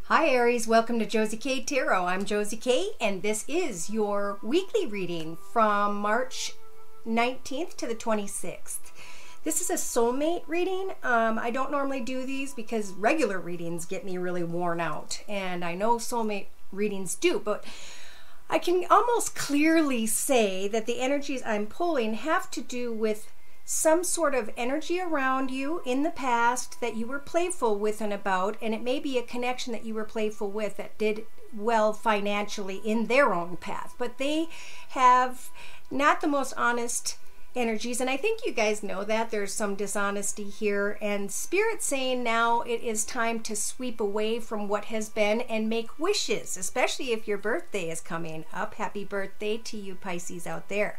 Hi Aries, welcome to Josie K Tarot. I'm Josie K and this is your weekly reading from March 19th to the 26th. This is a soulmate reading. I don't normally do these because regular readings get me really worn out, and I know soulmate readings do, but I can almost clearly say that the energies I'm pulling have to do with some sort of energy around you in the past that you were playful with and about, and it may be a connection that you were playful with that did well financially in their own path, but they have not the most honest energies, and I think you guys know that there's some dishonesty here, and Spirit saying now it is time to sweep away from what has been and make wishes, especially if your birthday is coming up. Happy birthday to you Pisces out there.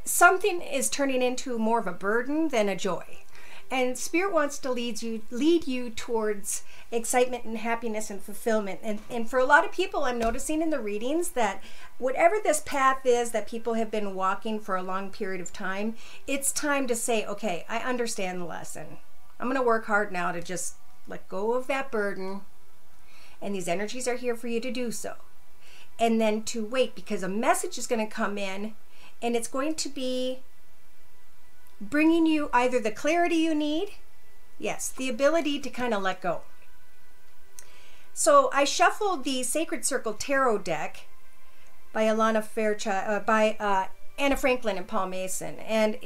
Something is turning into more of a burden than a joy, and Spirit wants to lead you towards excitement and happiness and fulfillment. And for a lot of people, I'm noticing in the readings that whatever this path is that people have been walking for a long period of time, it's time to say, okay, I understand the lesson. I'm going to work hard now to just let go of that burden, and these energies are here for you to do so. And then to wait, because a message is going to come in, and it's going to be bringing you either the clarity you need, yes, the ability to kind of let go. So I shuffled the Sacred Circle Tarot deck by Anna Franklin and Paul Mason, and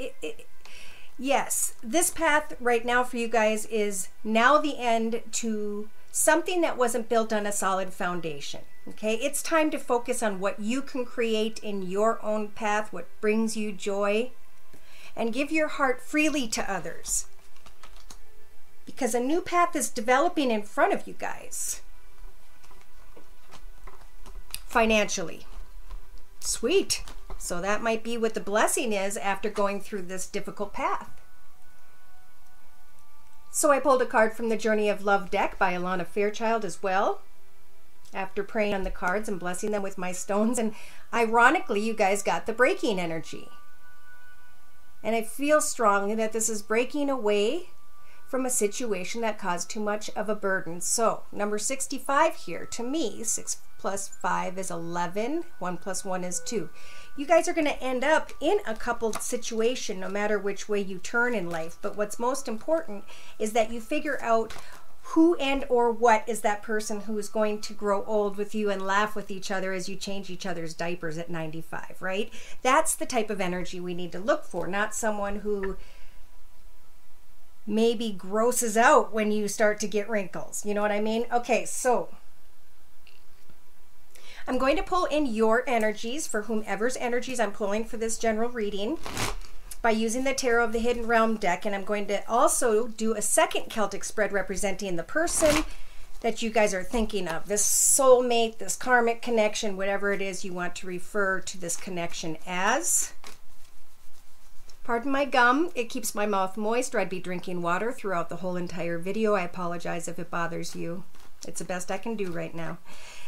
yes, this path right now for you guys is now the end to something that wasn't built on a solid foundation. Okay, it's time to focus on what you can create in your own path, what brings you joy, and give your heart freely to others, because a new path is developing in front of you guys. Financially. Sweet. So that might be what the blessing is after going through this difficult path. So I pulled a card from the Journey of Love deck by Alana Fairchild as well, after praying on the cards and blessing them with my stones. And ironically, you guys got the breaking energy. And I feel strongly that this is breaking away from a situation that caused too much of a burden. So number 65 here, to me, 6 plus 5 is 11. 1 plus 1 is 2. You guys are going to end up in a coupled situation no matter which way you turn in life. But what's most important is that you figure out who and or what is that person who is going to grow old with you and laugh with each other as you change each other's diapers at 95, right? That's the type of energy we need to look for, not someone who maybe grosses out when you start to get wrinkles. You know what I mean? Okay, so I'm going to pull in your energies for whomever's energies I'm pulling for this general reading by using the Tarot of the Hidden Realm deck, and I'm going to also do a second Celtic spread representing the person that you guys are thinking of, this soulmate, this karmic connection, whatever it is you want to refer to this connection as. Pardon my gum, it keeps my mouth moist, or I'd be drinking water throughout the whole entire video. I apologize if it bothers you. It's the best I can do right now.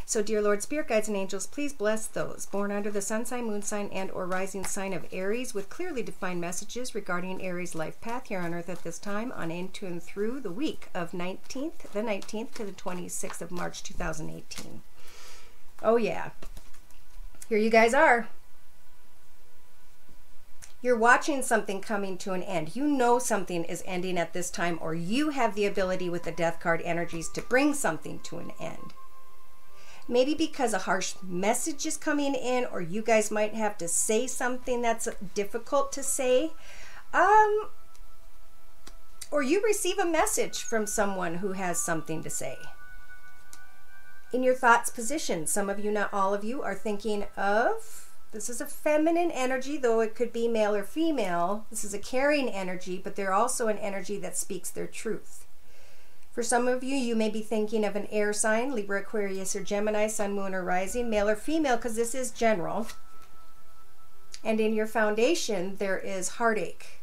So, dear Lord, Spirit Guides and Angels, please bless those born under the sun sign, moon sign, and or rising sign of Aries with clearly defined messages regarding Aries' life path here on Earth at this time, on into and through the week of the 19th to the 26th of March 2018. Oh yeah, here you guys are. You're watching something coming to an end. You know something is ending at this time, or you have the ability with the Death card energies to bring something to an end. Maybe because a harsh message is coming in, or you guys might have to say something that's difficult to say. Or you receive a message from someone who has something to say. In your thoughts position, some of you, not all of you, are thinking of, this is a feminine energy, though it could be male or female. This is a caring energy, but they're also an energy that speaks their truth. For some of you, you may be thinking of an air sign, Libra, Aquarius, or Gemini, sun, moon, or rising, male or female, because this is general. And in your foundation, there is heartache.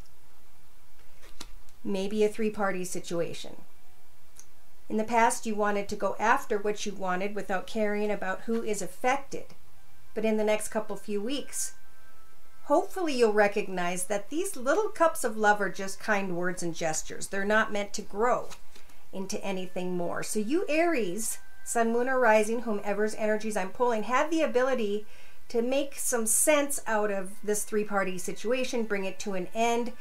Maybe a three-party situation. In the past, you wanted to go after what you wanted without caring about who is affected. But in the next few weeks, hopefully you'll recognize that these little cups of love are just kind words and gestures. They're not meant to grow. into anything more. So you Aries, Sun, Moon, or Rising, whomever's energies I'm pulling, have the ability to make some sense out of this three-party situation, bring it to an end.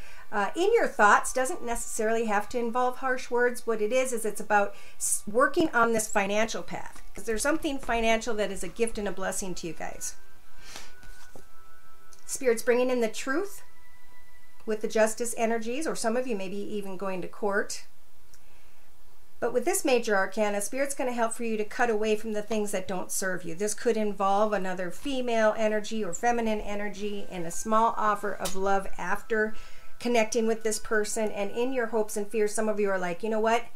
In your thoughts, doesn't necessarily have to involve harsh words. What it is it's about working on this financial path, because there's something financial that is a gift and a blessing to you guys. Spirit's bringing in the truth with the justice energies, or some of you maybe even going to court. But with this major arcana, Spirit's going to help for you to cut away from the things that don't serve you. This could involve another female energy or feminine energy and a small offer of love after connecting with this person. And in your hopes and fears, some of you are like, you know what?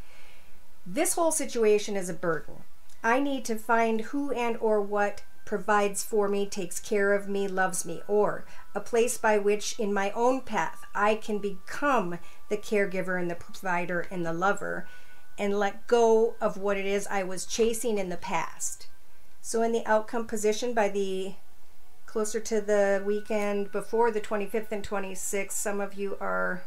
This whole situation is a burden. I need to find who and or what provides for me, takes care of me, loves me, or a place by which in my own path I can become the caregiver and the provider and the lover, and let go of what it is I was chasing in the past. So in the outcome position, by the closer to the weekend before the 25th and 26th, some of you are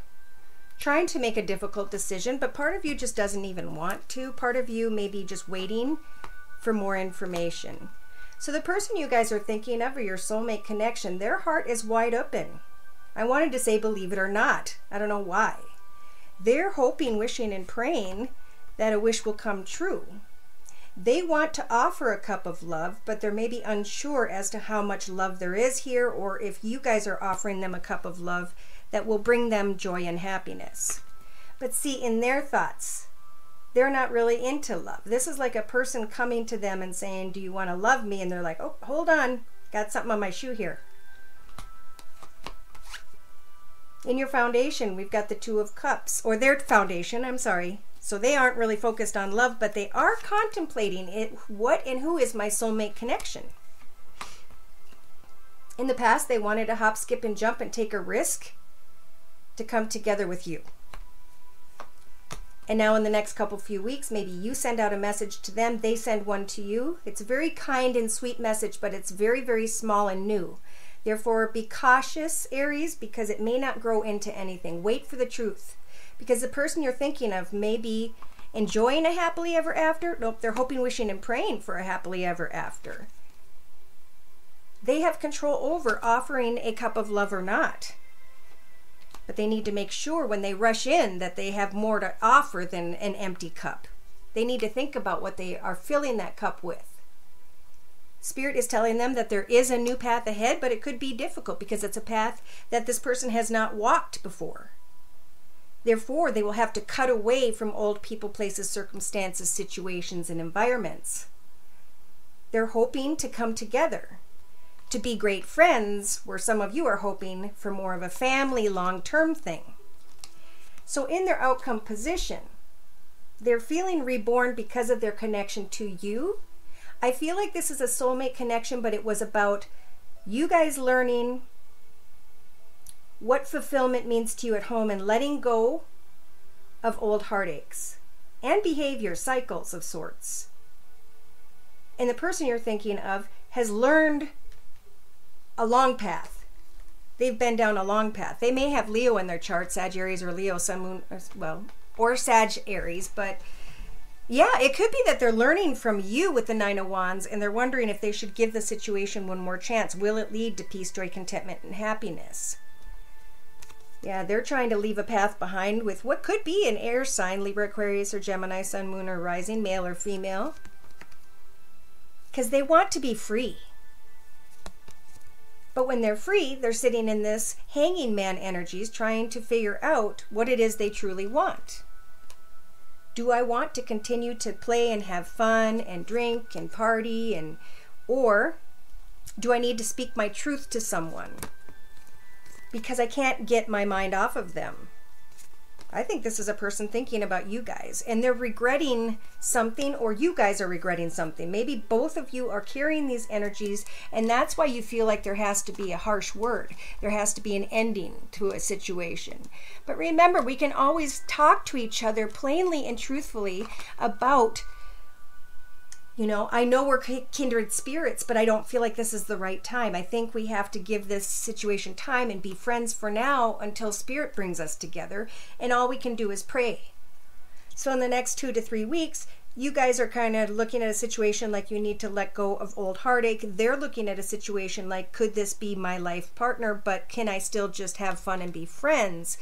trying to make a difficult decision, but part of you just doesn't even want to. Part of you may be just waiting for more information. So the person you guys are thinking of, or your soulmate connection, their heart is wide open. I wanted to say believe it or not. I don't know why. They're hoping, wishing, and praying that a wish will come true. They want to offer a cup of love, but they're maybe unsure as to how much love there is here, or if you guys are offering them a cup of love that will bring them joy and happiness. But see, in their thoughts, they're not really into love. This is like a person coming to them and saying, do you want to love me? And they're like, oh, hold on, got something on my shoe here. In your foundation, we've got the Two of Cups, or their foundation, I'm sorry. So they aren't really focused on love, but they are contemplating it. What and who is my soulmate connection? In the past, they wanted to hop, skip, and jump and take a risk to come together with you. And now in the next few weeks, maybe you send out a message to them, they send one to you. It's a very kind and sweet message, but it's very, very small and new. Therefore, be cautious, Aries, because it may not grow into anything. Wait for the truth. Because the person you're thinking of may be enjoying a happily ever after. Nope, they're hoping, wishing, and praying for a happily ever after. They have control over offering a cup of love or not. But they need to make sure when they rush in that they have more to offer than an empty cup. They need to think about what they are filling that cup with. Spirit is telling them that there is a new path ahead, but it could be difficult because it's a path that this person has not walked before. Therefore, they will have to cut away from old people, places, circumstances, situations, and environments. They're hoping to come together, to be great friends, where some of you are hoping for more of a family, long-term thing. So in their outcome position, they're feeling reborn because of their connection to you. I feel like this is a soulmate connection, but it was about you guys learning what fulfillment means to you at home and letting go of old heartaches and behavior cycles of sorts. And the person you're thinking of has learned a long path. They've been down a long path. They may have Leo in their chart, Sag Aries or Leo, Sun, Moon, or Sag Aries, but yeah, it could be that they're learning from you with the Nine of Wands and they're wondering if they should give the situation one more chance. Will it lead to peace, joy, contentment, and happiness? Yeah, they're trying to leave a path behind with what could be an air sign, Libra, Aquarius, or Gemini, Sun, Moon, or Rising, male or female. Because they want to be free. But when they're free, they're sitting in this hanging man energies trying to figure out what it is they truly want. Do I want to continue to play and have fun and drink and party, or do I need to speak my truth to someone? Because I can't get my mind off of them. I think this is a person thinking about you guys, and they're regretting something, or you guys are regretting something. Maybe both of you are carrying these energies, and that's why you feel like there has to be a harsh word. There has to be an ending to a situation. But remember, we can always talk to each other plainly and truthfully about, I know we're kindred spirits, but I don't feel like this is the right time. I think we have to give this situation time and be friends for now until Spirit brings us together, and all we can do is pray. So in the next 2 to 3 weeks, you guys are kind of looking at a situation like you need to let go of old heartache. They're looking at a situation like, could this be my life partner, but can I still just have fun and be friends?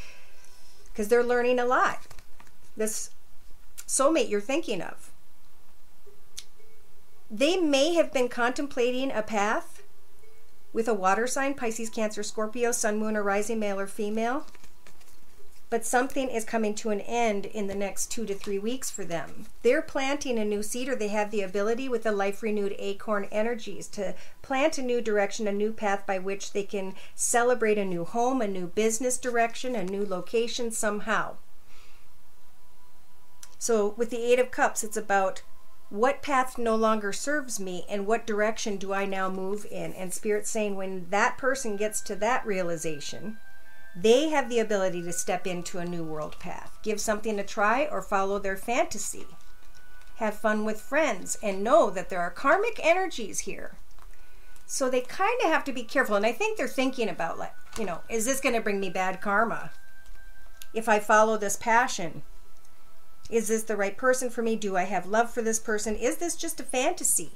Because they're learning a lot. This soulmate you're thinking of, they may have been contemplating a path with a water sign, Pisces, Cancer, Scorpio, Sun, Moon, or Rising, male or female. But something is coming to an end in the next 2 to 3 weeks for them. They're planting a new seed, or they have the ability with the life renewed acorn energies to plant a new direction, a new path by which they can celebrate a new home, a new business direction, a new location somehow. So with the Eight of Cups, it's about what path no longer serves me and what direction do I now move in. And Spirit's saying when that person gets to that realization, they have the ability to step into a new world path, give something a try, or follow their fantasy. Have fun with friends and know that there are karmic energies here. So they kind of have to be careful. And I think they're thinking about, like, you know, is this going to bring me bad karma if I follow this passion? Is this the right person for me? Do I have love for this person? Is this just a fantasy?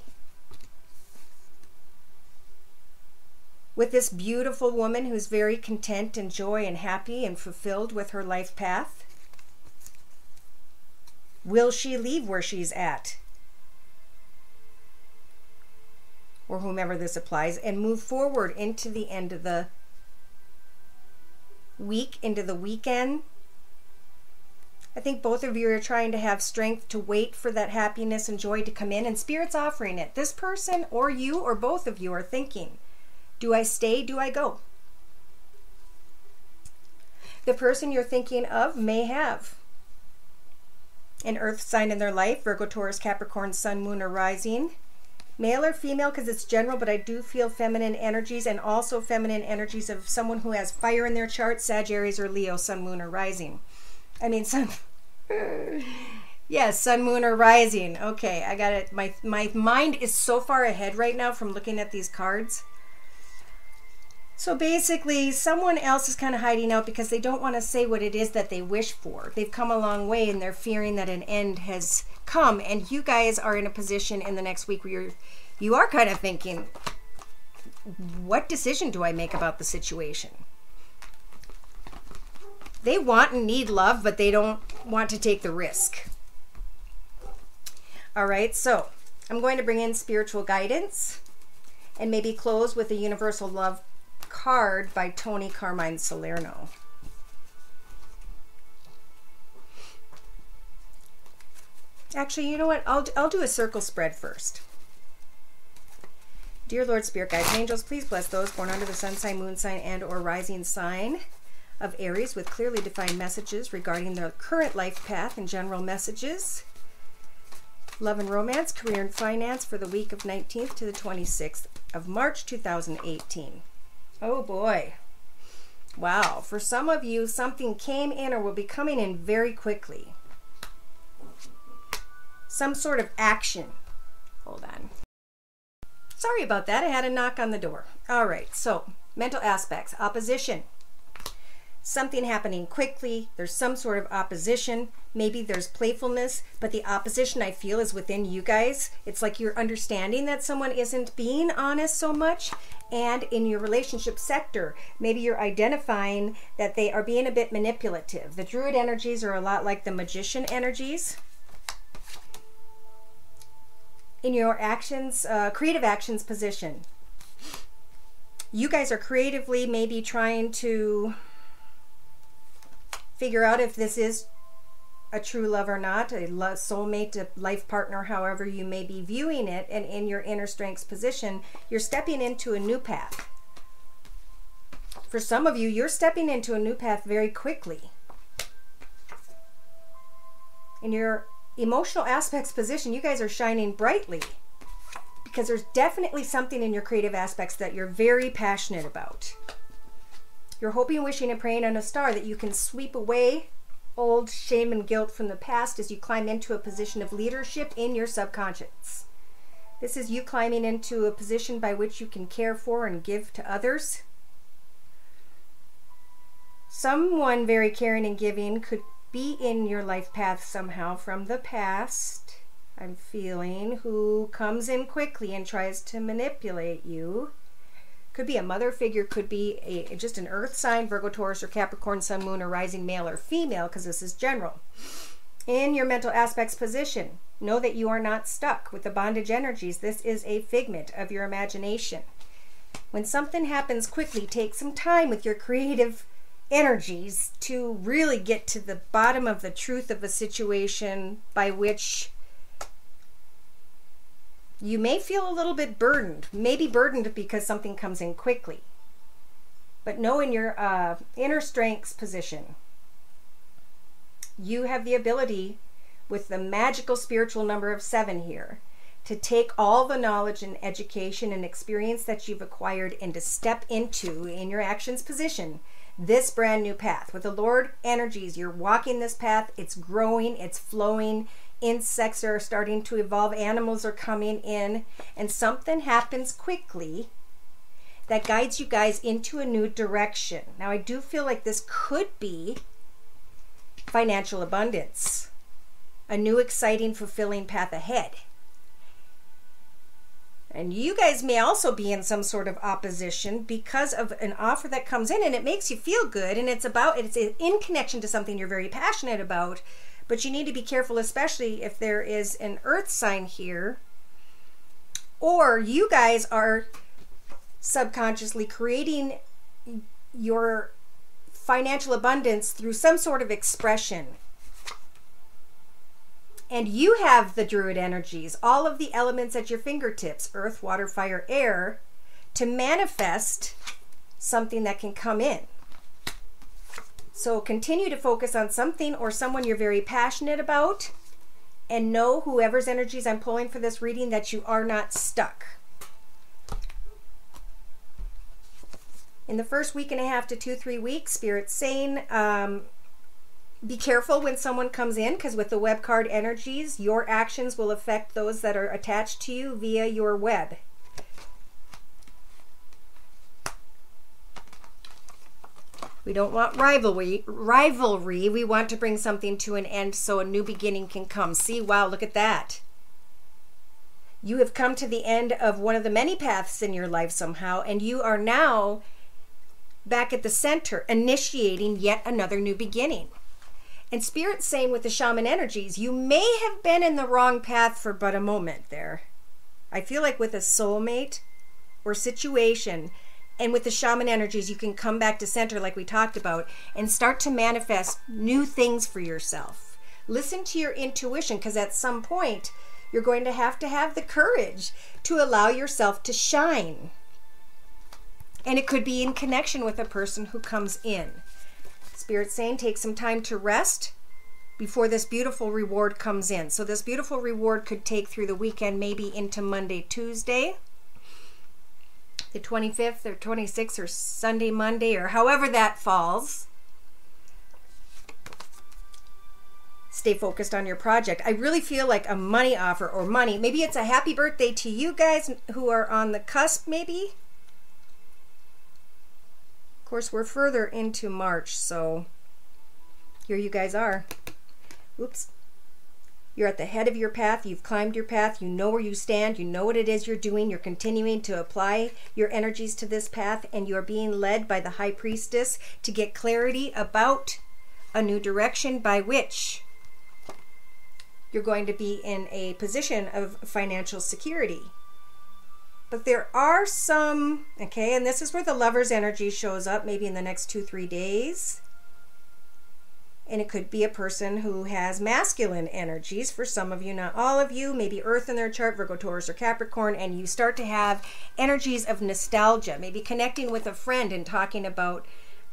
With this beautiful woman who's very content and joy and happy and fulfilled with her life path, will she leave where she's at? Or whomever this applies, and move forward into the end of the week, into the weekend? I think both of you are trying to have strength to wait for that happiness and joy to come in, and Spirit's offering it. This person or you or both of you are thinking, do I stay? Do I go? The person you're thinking of may have an earth sign in their life, Virgo, Taurus, Capricorn, Sun, Moon, or Rising. Male or female, because it's general, but I do feel feminine energies, and also feminine energies of someone who has fire in their chart, Sag, Aries, or Leo, Sun, Moon, or Rising. I mean, yes, Sun, Moon, or Rising. Okay, I got it. My mind is so far ahead right now from looking at these cards. So basically, someone else is kind of hiding out because they don't want to say what it is that they wish for. They've come a long way and they're fearing that an end has come. And you guys are in a position in the next week where you are kind of thinking, what decision do I make about the situation? They want and need love, but they don't want to take the risk. All right, so I'm going to bring in spiritual guidance and maybe close with a universal love card by Tony Carmine Salerno. Actually, you know what? I'll do a circle spread first. Dear Lord, Spirit Guides, and Angels, please bless those born under the sun sign, moon sign, and or rising sign of Aries with clearly defined messages regarding their current life path and general messages. Love and romance, career and finance for the week of 19th to the 26th of March 2018. Oh boy. Wow. For some of you, something came in or will be coming in very quickly. Some sort of action. Hold on. Sorry about that. I had a knock on the door. All right. So, mental aspects. Opposition. Something happening quickly. There's some sort of opposition. Maybe there's playfulness, but the opposition I feel is within you guys. It's like you're understanding that someone isn't being honest so much. And in your relationship sector, maybe you're identifying that they are being a bit manipulative. The Druid energies are a lot like the Magician energies. In your actions, creative actions position, you guys are creatively maybe trying to figure out if this is a true love or not, a soulmate, a life partner, however you may be viewing it. And in your inner strengths position, you're stepping into a new path. For some of you, you're stepping into a new path very quickly. In your emotional aspects position, you guys are shining brightly because there's definitely something in your creative aspects that you're very passionate about. You're hoping, wishing, and praying on a star that you can sweep away old shame and guilt from the past as you climb into a position of leadership in your subconscious. This is you climbing into a position by which you can care for and give to others. Someone very caring and giving could be in your life path somehow from the past, I'm feeling, who comes in quickly and tries to manipulate you. Could be a mother figure, could be just an earth sign, Virgo, Taurus, or Capricorn, sun, moon, or rising, male or female, because this is general. In your mental aspects position, know that you are not stuck with the bondage energies. This is a figment of your imagination. When something happens quickly, take some time with your creative energies to really get to the bottom of the truth of a situation by which you may feel a little bit burdened, maybe burdened because something comes in quickly. But know in your inner strengths position, you have the ability with the magical spiritual number of 7 here to take all the knowledge and education and experience that you've acquired and to step into, in your actions position, this brand new path. With the Lord energies, you're walking this path. It's growing, it's flowing. Insects are starting to evolve, animals are coming in, and something happens quickly that guides you guys into a new direction. Now, I do feel like this could be financial abundance, a new, exciting, fulfilling path ahead. And you guys may also be in some sort of opposition because of an offer that comes in and it makes you feel good, and it's in connection to something you're very passionate about. But you need to be careful, especially if there is an earth sign here, or you guys are subconsciously creating your financial abundance through some sort of expression. And you have the Druid energies, all of the elements at your fingertips, earth, water, fire, air, to manifest something that can come in. So continue to focus on something or someone you're very passionate about, and know, whoever's energies I'm pulling for this reading, that you are not stuck. In the first week and a half to 2-3 weeks, Spirit's saying, be careful when someone comes in, because with the web card energies, your actions will affect those that are attached to you via your web. We don't want rivalry. We want to bring something to an end so a new beginning can come. See, wow, look at that. You have come to the end of one of the many paths in your life somehow, and you are now back at the center, initiating yet another new beginning. And Spirit's saying with the shaman energies, you may have been in the wrong path for but a moment there. I feel like with a soulmate or situation, and with the shaman energies, you can come back to center like we talked about and start to manifest new things for yourself. Listen to your intuition, because at some point, you're going to have the courage to allow yourself to shine. And it could be in connection with a person who comes in. Spirit's saying take some time to rest before this beautiful reward comes in. So this beautiful reward could take through the weekend, maybe into Monday, Tuesday, the 25th or 26th, or Sunday, Monday, or however that falls. Stay focused on your project. I really feel like a money offer or money. Maybe it's a happy birthday to you guys who are on the cusp, maybe. Of course, we're further into March, so here you guys are. Oops. You're at the head of your path. You've climbed your path. You know where you stand. You know what it is you're doing. You're continuing to apply your energies to this path, and you're being led by the High Priestess to get clarity about a new direction by which you're going to be in a position of financial security. But there are some, okay, and this is where the Lover's energy shows up, maybe in the next 2-3 days. And it could be a person who has masculine energies. For some of you, not all of you, maybe Earth in their chart, Virgo, Taurus, or Capricorn, and you start to have energies of nostalgia, maybe connecting with a friend and talking about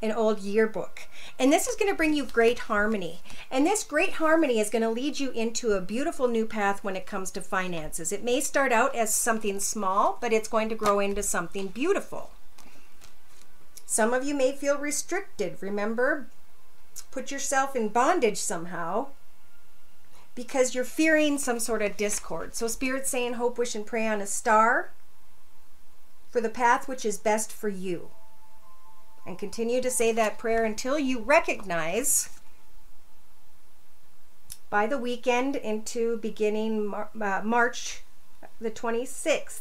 an old yearbook. And this is going to bring you great harmony. And this great harmony is going to lead you into a beautiful new path when it comes to finances. It may start out as something small, but it's going to grow into something beautiful. Some of you may feel restricted. Remember, put yourself in bondage somehow because you're fearing some sort of discord. So Spirit's saying hope, wish, and pray on a star for the path which is best for you. And continue to say that prayer until you recognize by the weekend into beginning March the 26th,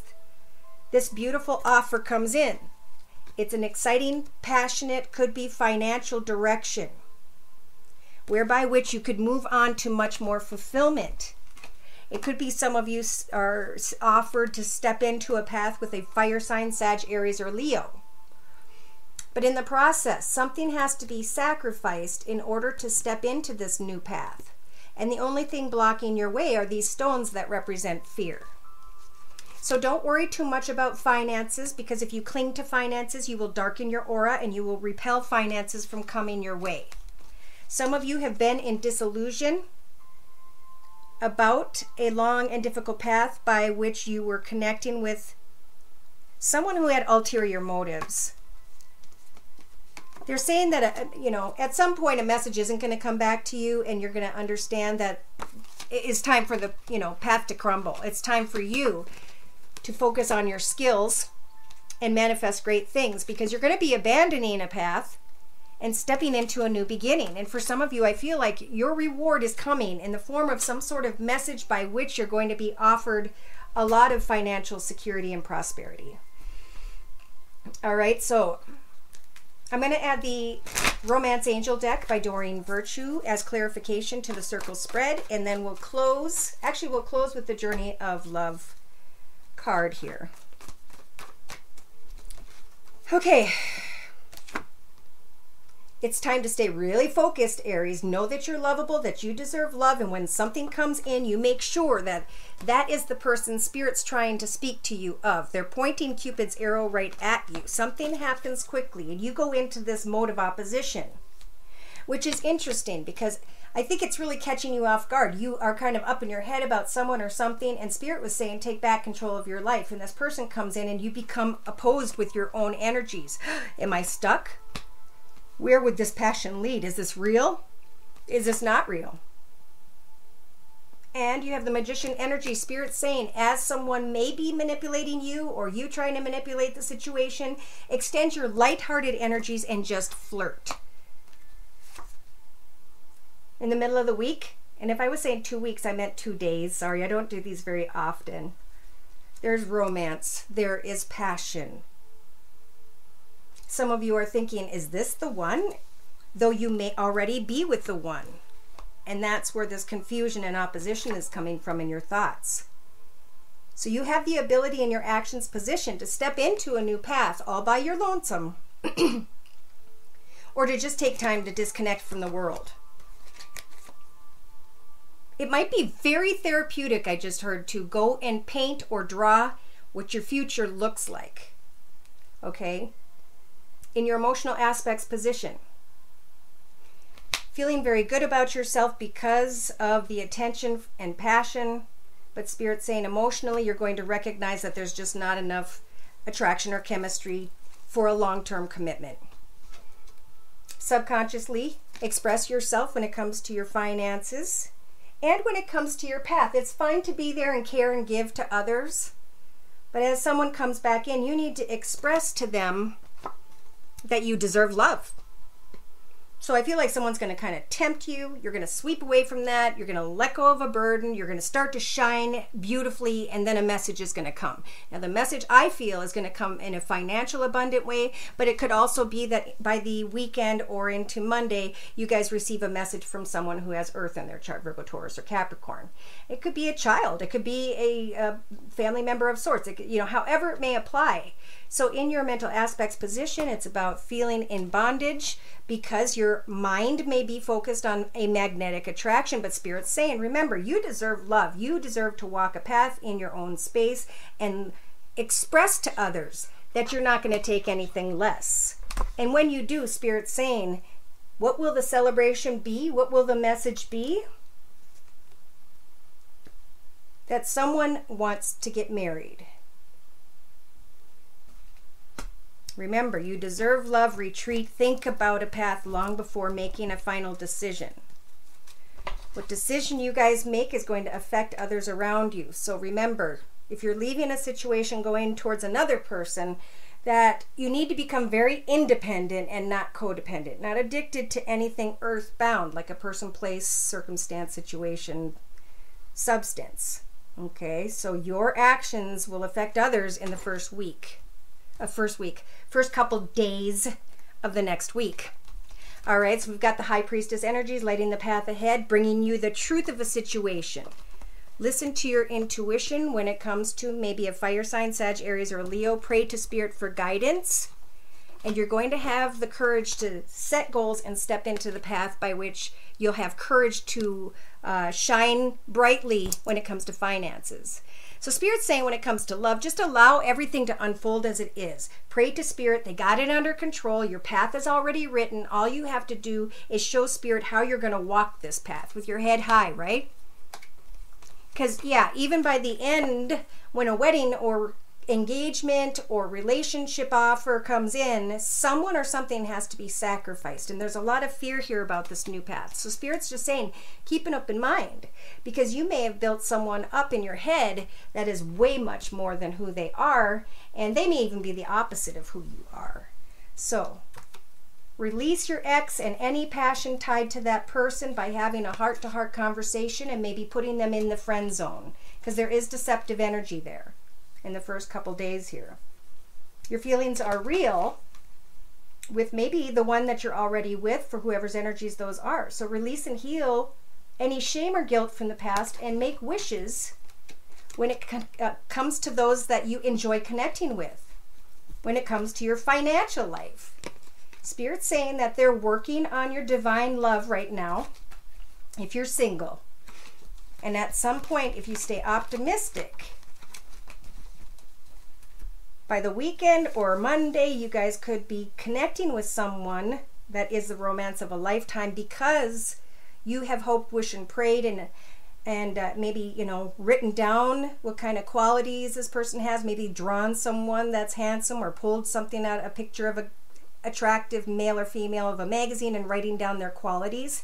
this beautiful offer comes in. It's an exciting, passionate, could be financial direction, whereby which you could move on to much more fulfillment. It could be some of you are offered to step into a path with a fire sign, Sag, Aries, or Leo. But in the process, something has to be sacrificed in order to step into this new path. And the only thing blocking your way are these stones that represent fear. So don't worry too much about finances, because if you cling to finances, you will darken your aura and you will repel finances from coming your way. Some of you have been in disillusion about a long and difficult path by which you were connecting with someone who had ulterior motives. They're saying that, at some point a message isn't going to come back to you, and you're going to understand that it is time for the, path to crumble. It's time for you to focus on your skills and manifest great things, because you're going to be abandoning a path and stepping into a new beginning. And for some of you, I feel like your reward is coming in the form of some sort of message by which you're going to be offered a lot of financial security and prosperity. All right, so I'm going to add the Romance Angel deck by Doreen Virtue as clarification to the circle spread, and then we'll close with the Journey of Love card here. Okay. It's time to stay really focused, Aries. Know that you're lovable, that you deserve love, and when something comes in, you make sure that that is the person Spirit's trying to speak to you of. They're pointing Cupid's arrow right at you. Something happens quickly, and you go into this mode of opposition, which is interesting because I think it's really catching you off guard. You are kind of up in your head about someone or something, and Spirit was saying, take back control of your life. And this person comes in, and you become opposed with your own energies. Am I stuck? Where would this passion lead? Is this real? Is this not real? And you have the Magician energy, Spirit saying, as someone may be manipulating you or you trying to manipulate the situation, extend your lighthearted energies and just flirt. In the middle of the week, and if I was saying 2 weeks, I meant 2 days. Sorry, I don't do these very often. There's romance. There is passion. Some of you are thinking, is this the one? Though you may already be with the one. And that's where this confusion and opposition is coming from in your thoughts. So you have the ability in your actions position to step into a new path all by your lonesome, or to just take time to disconnect from the world. It might be very therapeutic, I just heard, to go and paint or draw what your future looks like. Okay? In your emotional aspects position. Feeling very good about yourself because of the attention and passion, but Spirit's saying emotionally you're going to recognize that there's just not enough attraction or chemistry for a long-term commitment. Subconsciously, express yourself when it comes to your finances and when it comes to your path. It's fine to be there and care and give to others, but as someone comes back in, you need to express to them that you deserve love. So I feel like someone's going to kind of tempt you. You're going to sweep away from that. You're going to let go of a burden. You're going to start to shine beautifully, and then a message is going to come. Now, the message I feel is going to come in a financial abundant way, but it could also be that by the weekend or into Monday, you guys receive a message from someone who has Earth in their chart, Virgo, Taurus, or Capricorn. It could be a child. It could be a family member of sorts. It could, however it may apply. So in your mental aspects position, it's about feeling in bondage because your mind may be focused on a magnetic attraction, but Spirit's saying, remember, you deserve love. You deserve to walk a path in your own space and express to others that you're not going to take anything less. And when you do, Spirit's saying, what will the celebration be? What will the message be? That someone wants to get married. Remember, you deserve love. Retreat. Think about a path long before making a final decision. What decision you guys make is going to affect others around you. So remember, if you're leaving a situation going towards another person, that you need to become very independent and not codependent, not addicted to anything earthbound, like a person, place, circumstance, situation, substance. Okay, so your actions will affect others in the first couple days of the next week. All right, so we've got the High Priestess energies lighting the path ahead, bringing you the truth of a situation. Listen to your intuition when it comes to maybe a fire sign, Sag, Aries, or Leo. Pray to Spirit for guidance. And you're going to have the courage to set goals and step into the path by which you'll have courage to shine brightly when it comes to finances. So Spirit's saying when it comes to love, just allow everything to unfold as it is. Pray to Spirit. They got it under control. Your path is already written. All you have to do is show Spirit how you're going to walk this path with your head high, right? Because, yeah, even by the end, when a wedding or engagement or relationship offer comes in, someone or something has to be sacrificed. And there's a lot of fear here about this new path. So Spirit's just saying, keep an open mind, because you may have built someone up in your head that is way much more than who they are, and they may even be the opposite of who you are. So release your ex and any passion tied to that person by having a heart-to-heart conversation and maybe putting them in the friend zone, because there is deceptive energy there in the first couple days here. Your feelings are real with maybe the one that you're already with, for whoever's energies those are. So release and heal any shame or guilt from the past and make wishes when it comes to those that you enjoy connecting with. When it comes to your financial life, Spirit's saying that they're working on your divine love right now if you're single. And at some point, if you stay optimistic, by the weekend or Monday, you guys could be connecting with someone that is the romance of a lifetime, because you have hoped, wished, and prayed, and maybe, you know, written down what kind of qualities this person has, maybe drawn someone that's handsome, or pulled something out, a picture of a attractive male or female of a magazine, and writing down their qualities.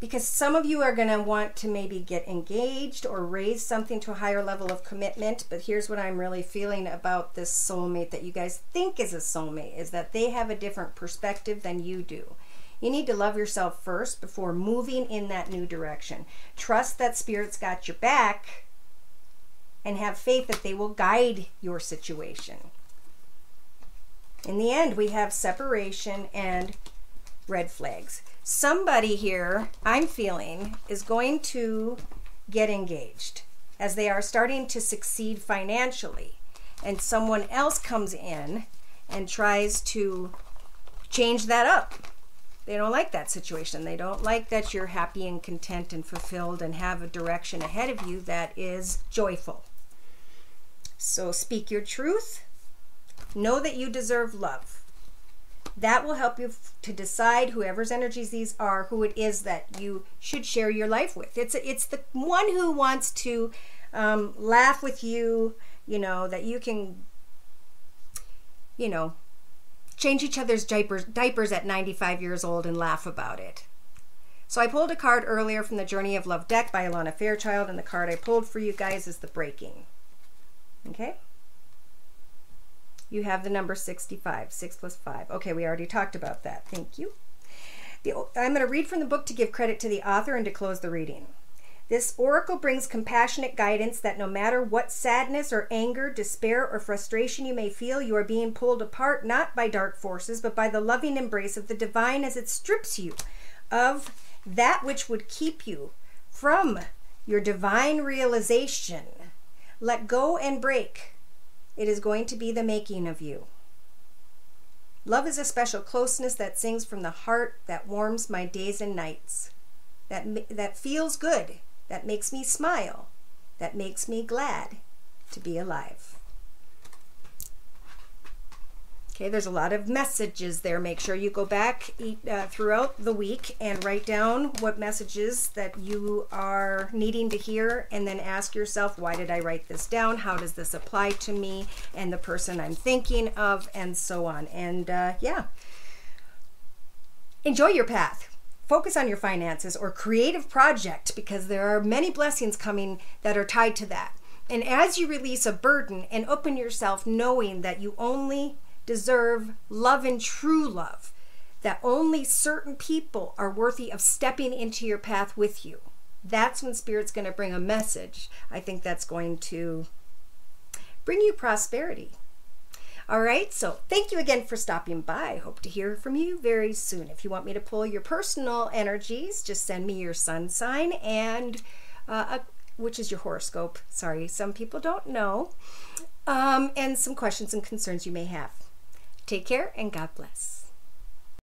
Because some of you are going to want to maybe get engaged or raise something to a higher level of commitment. But here's what I'm really feeling about this soulmate that you guys think is a soulmate, is that they have a different perspective than you do. You need to love yourself first before moving in that new direction. Trust that Spirit's got your back, and have faith that they will guide your situation. In the end, we have separation and red flags. Somebody here, I'm feeling, is going to get engaged as they are starting to succeed financially. And someone else comes in and tries to change that up. They don't like that situation. They don't like that you're happy and content and fulfilled and have a direction ahead of you that is joyful. So speak your truth. Know that you deserve love. That will help you to decide, whoever's energies these are, who it is that you should share your life with. It's the one who wants to laugh with you, you know, that you can, you know, change each other's diapers at 95 years old and laugh about it. So I pulled a card earlier from the Journey of Love deck by Alana Fairchild, and the card I pulled for you guys is the Breaking. Okay? You have the number 65, 6 plus 5. Okay, we already talked about that. Thank you. I'm going to read from the book to give credit to the author and to close the reading. This oracle brings compassionate guidance that no matter what sadness or anger, despair or frustration you may feel, you are being pulled apart not by dark forces, but by the loving embrace of the divine as it strips you of that which would keep you from your divine realization. Let go and break. It is going to be the making of you. Love is a special closeness that sings from the heart, that warms my days and nights, that feels good, that makes me smile, that makes me glad to be alive. Okay, there's a lot of messages there. Make sure you go back throughout the week and write down what messages that you are needing to hear, and then ask yourself, why did I write this down? How does this apply to me and the person I'm thinking of, and so on. And yeah, enjoy your path. Focus on your finances or creative project, because there are many blessings coming that are tied to that. And as you release a burden and open yourself, knowing that you only deserve love and true love, that only certain people are worthy of stepping into your path with you, that's when Spirit's going to bring a message. I think that's going to bring you prosperity. All right, so thank you again for stopping by. I hope to hear from you very soon. If you want me to pull your personal energies, just send me your sun sign and which is your horoscope. Sorry, some people don't know. And some questions and concerns you may have. Take care and God bless.